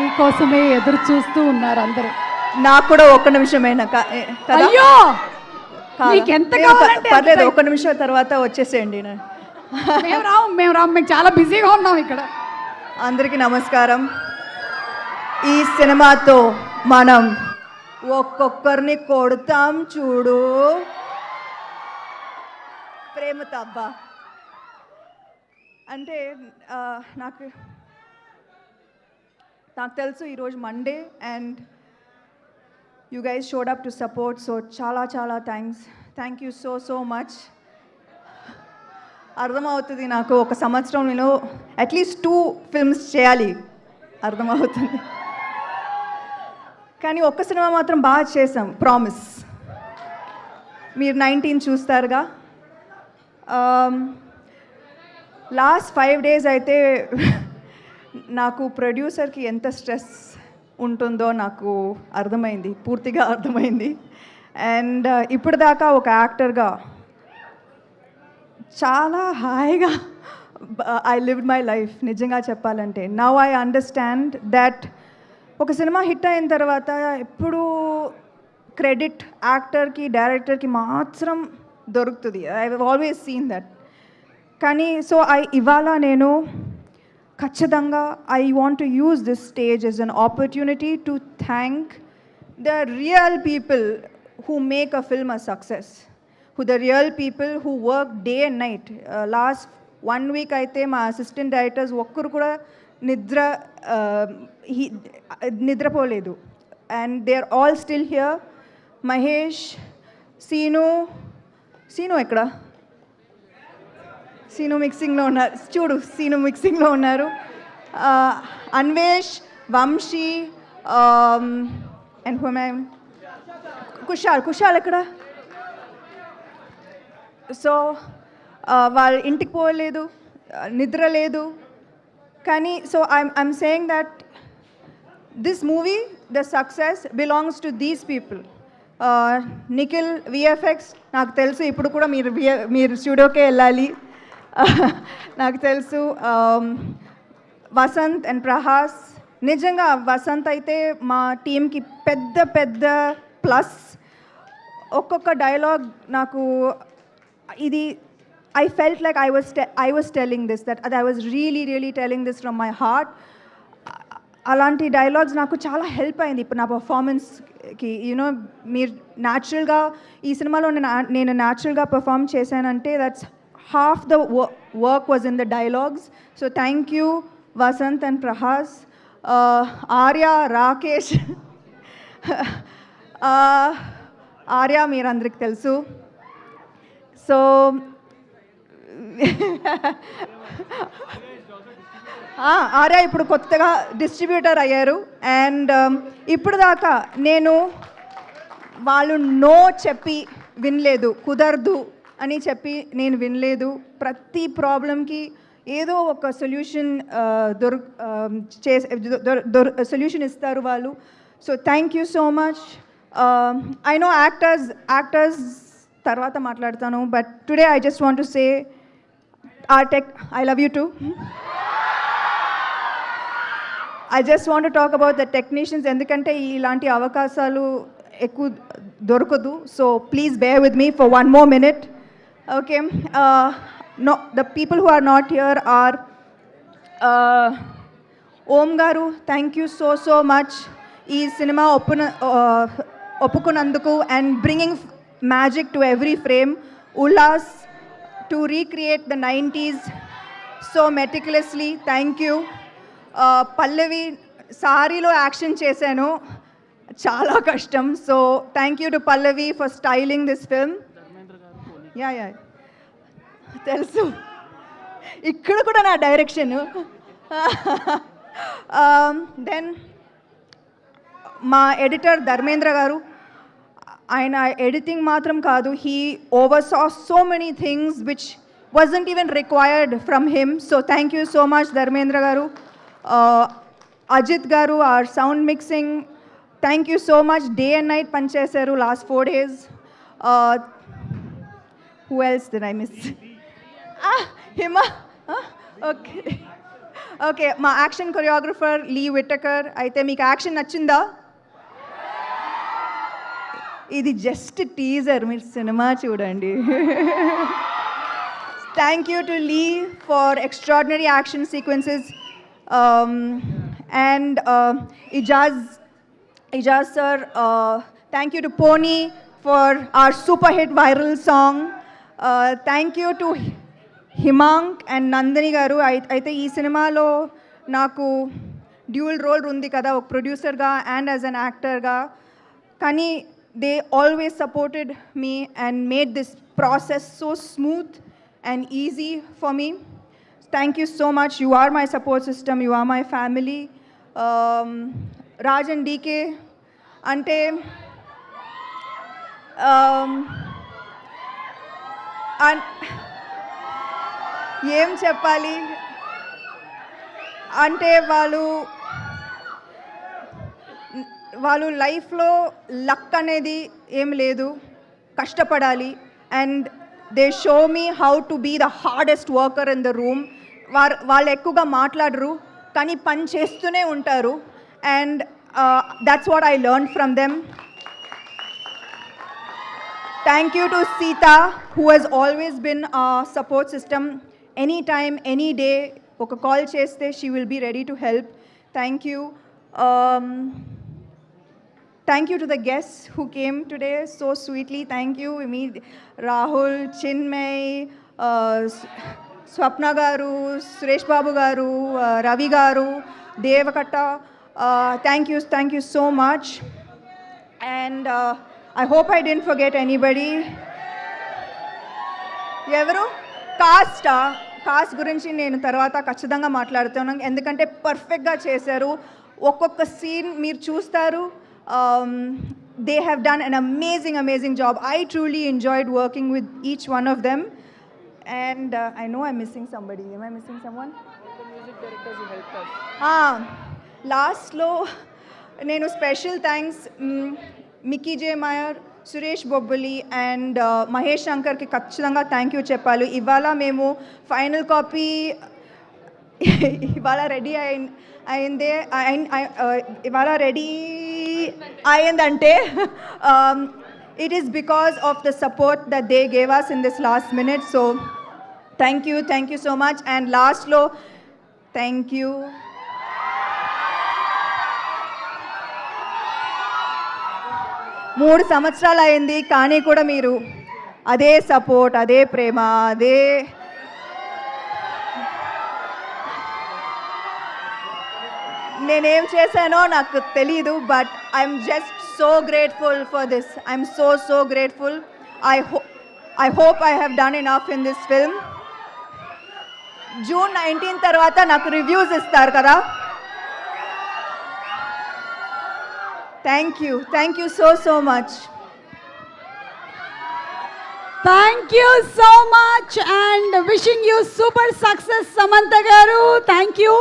నీకోసమే ఎదురు చూస్తూ ఉన్నారు అందరూ. నాకు కూడా ఒక్క నిమిషమేనా అయ్యో నీకెంత కావాలంటే పర్లేదు, ఒక్క నిమిషం తర్వాత వచ్చేసేయండి. మేము రాము మేము చాలా బిజీగా ఉన్నాం ఇక్కడ. అందరికీ నమస్కారం. ఈ సినిమాతో మనం ఒక్కొక్కరిని కొడతాం చూడు ప్రేమతో. అబ్బా అంటే నాకు తెలుసు ఈరోజు Monday and you guys showed up to support. So చాలా చాలా థ్యాంక్ యూ సో మచ్. అర్థమవుతుంది నాకు ఒక సంవత్సరం నేను అట్లీస్ట్ 2 ఫిల్మ్స్ చేయాలి, అర్థమవుతుంది. కానీ ఒక్క సినిమా మాత్రం బాగా చేసాం, ప్రామిస్. మీరు 19 చూస్తారుగా. లాస్ట్ 5 days అయితే నాకు ప్రొడ్యూసర్కి ఎంత స్ట్రెస్ ఉంటుందో నాకు అర్థమైంది, పూర్తిగా అర్థమైంది. అండ్ ఇప్పుడు దాకా ఒక యాక్టర్గా చాలా హాయిగా ఐ లివ్డ్ మై లైఫ్, నిజంగా చెప్పాలంటే. నౌ ఐ అండర్స్టాండ్ దట్ ఒక సినిమా హిట్ అయిన తర్వాత ఎప్పుడు క్రెడిట్ యాక్టర్కి డైరెక్టర్కి మాత్రం దొరుకుతుంది. I have always seen that. కానీ సో ఇవాళ నేను ఖచ్చితంగా I want to use this stage as an opportunity to thank the real people who make a film a success, the real people who work day and night. Last 1 week అయితే మా assistant directors ఒక్కరు కూడా నిద్రపోలేదు. And they are all still here. Mahesh, Seenu ఎక్కడ? సీను మిక్సింగ్లో ఉన్నారు, చూడు scene మిక్సింగ్లో ఉన్నారు. అన్వేష్, వంశీ అండ్ కుషాల్ ఎక్కడ? సో వాళ్ళ ఇంటికి పోలేదు, నిద్ర లేదు. కానీ so I'm saying that this movie the success belongs to these people. Nikhil VFX, నాకు తెలుసు ఇప్పుడు కూడా మీరు స్టూడియోకే వెళ్ళాలి, నాకు తెలుసు. వసంత్ అండ్ ప్రహాస్, నిజంగా వసంత్ అయితే మా టీంకి పెద్ద ప్లస్. ఒక్కొక్క డైలాగ్ నాకు ఇది I felt like I was telling this, that I was really telling this from my heart. అలాంటి డైలాగ్స్ నాకు చాలా హెల్ప్ అయింది ఇప్పుడు నా పర్ఫార్మెన్స్కి. యూనో మీరు న్యాచురల్గా ఈ సినిమాలో నేను న్యాచురల్గా పర్ఫామ్ చేశానంటే that's half the work was in the dialogues. So thank you Vasanth and Prahas. Arya, Rakesh. Arya మీరందరికి తెలుసు. సో ఆర్య ఇప్పుడు కొత్తగా డిస్ట్రిబ్యూటర్ అయ్యారు. అండ్ ఇప్పుడు దాకా నేను వాళ్ళు నో చెప్పి వినలేదు, కుదరదు అని చెప్పి నేను వినలేదు. ప్రతి ప్రాబ్లంకి ఏదో ఒక సొల్యూషన్ సొల్యూషన్ ఇస్తారు వాళ్ళు. So thank you so much. I know actors తర్వాత మాట్లాడతాను, but today I just want to say I love you too. I just want to talk about the technicians, ఎందుకంటే ఇలాంటి అవకాశాలు ఎక్కువ దొరకదు. So please bear with me for 1 more minute. Okay. No, the people who are not here are Om garu, thank you so much. ఈ cinema ఒప్పుకున్నందుకు and bringing magic to every frame. Ullas, to recreate the 90s so meticulously, thank you. Pallavi, సారీలో action చేశాను, చాలా కష్టం. So thank you to Pallavi for styling this film. Yeah తెలుసు, ఇక్కడ కూడా నా direction. Then మా ఎడిటర్ ధర్మేంద్ర గారు, ఆయన ఎడిటింగ్ మాత్రం కాదు, he oversaw so many things which wasn't even required from him. So thank you so much Dharmendra garu. Ajit garu, our sound mixing, thank you so much. Day and night panchesaru last 4 days. Who else did I miss? Hima. Okay. Okay, మా action choreographer Lee Whittaker. అయితే మీకు action నచ్చిందా? ఇది just teaser, మీరు cinema చూడండి. Thank you to Lee for extraordinary action sequences and Ijaz sir, thank you to Pony for our super hit viral song. Thank you to Himank and Nandini గారు. అయితే ఈ సినిమాలో నాకు డ్యూయల్ రోల్ ఉంది కదా, ఒక ప్రొడ్యూసర్గా అండ్ యాజ్ అన్ యాక్టర్గా. కానీ they always supported me and made this process so smooth and easy for me. Thank you so much. You are my support system, you are my family. Raj and DK అంటే ఏం చెప్పాలి అంటే వాళ్ళు లైఫ్లో luck అనేది ఏం లేదు, కష్టపడాలి. And they show me how to be the hardest worker in the room. వాళ్ళు ఎక్కువగా మాట్లాడరు కానీ పని చేస్తూనే ఉంటారు. And that's what I learned from them. Thank you to Sita, who has always been a support system. Anytime, any day, oka call cheste, she will be ready to help. Thank you. Thank you to the guests who came today so sweetly. Thank you. Rahul, Chinmay, Swapna garu, Suresh Babu garu, Ravi garu, Devakatta. Thank you so much. And I hope I didn't forget anybody. ఎవరు cost గురించి నేను తర్వాత ఖచ్చితంగా మాట్లాడుతున్నాను, ఎందుకంటే పర్ఫెక్ట్గా చేశారు. ఒక్కొక్క సీన్ మీరు చూస్తారు. They have done an amazing job. I truly enjoyed working with each one of them. And I know I'm missing somebody. Am I missing someone? The music directors who helped us. లాస్ట్లో నేను special thanks Mickey J Meyer, Suresh Bobbili and Mahesh శంకర్కి ఖచ్చితంగా thank you చెప్పాలి. ఇవాళ మేము final copy ఇవాళ ready అయిందంటే it is because of the support that they gave us in this last minute. So thank you so much. And last lo, thank you. 3 సంవత్సరాలు అయింది కానీ కూడా మీరు అదే సపోర్ట్, అదే ప్రేమ, అదే నేనేం చేశానో నాకు తెలీదు. But I'm just so grateful for this. I'm so grateful. I hope I have done enough in this film. June 19 తర్వాత నాకు రివ్యూస్ ఇస్తారు కదా. Thank you so much. Thank you so much and wishing you super success, Samantha garu. Thank you.